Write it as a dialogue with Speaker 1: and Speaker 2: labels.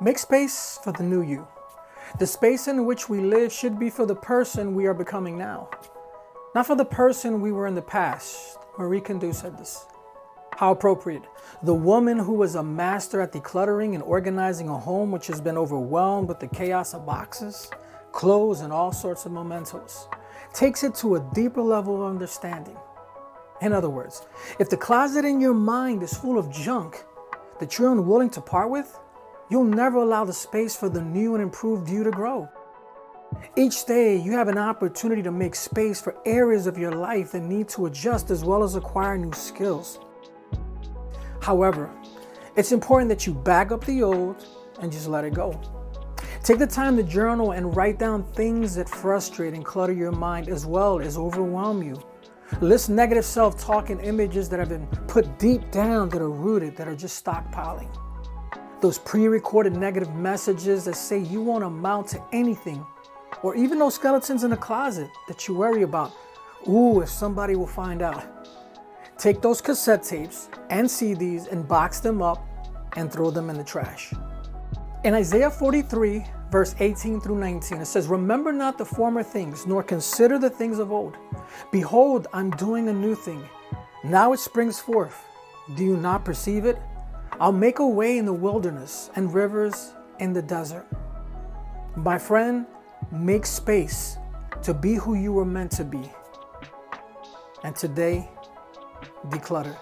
Speaker 1: Make space for the new you. The space in which we live should be for the person we are becoming now, not for the person we were in the past. Marie Kondo said this. How appropriate. The woman who was a master at decluttering and organizing a home which has been overwhelmed with the chaos of boxes, clothes, and all sorts of mementos, takes it to a deeper level of understanding. In other words, if the closet in your mind is full of junk that you're unwilling to part with, you'll never allow the space for the new and improved you to grow. Each day, you have an opportunity to make space for areas of your life that need to adjust as well as acquire new skills. However, it's important that you bag up the old and just let it go. Take the time to journal and write down things that frustrate and clutter your mind as well as overwhelm you. List negative self-talk and images that have been put deep down, that are rooted, that are just stockpiling. Those pre-recorded negative messages that say you won't amount to anything, or even those skeletons in the closet that you worry about. Ooh, if somebody will find out. Take those cassette tapes and CDs and box them up and throw them in the trash. In Isaiah 43, verse 18 through 19, it says, "Remember not the former things, nor consider the things of old. Behold, I'm doing a new thing. Now it springs forth. Do you not perceive it? I'll make a way in the wilderness and rivers in the desert." My friend, make space to be who you were meant to be. And today, declutter.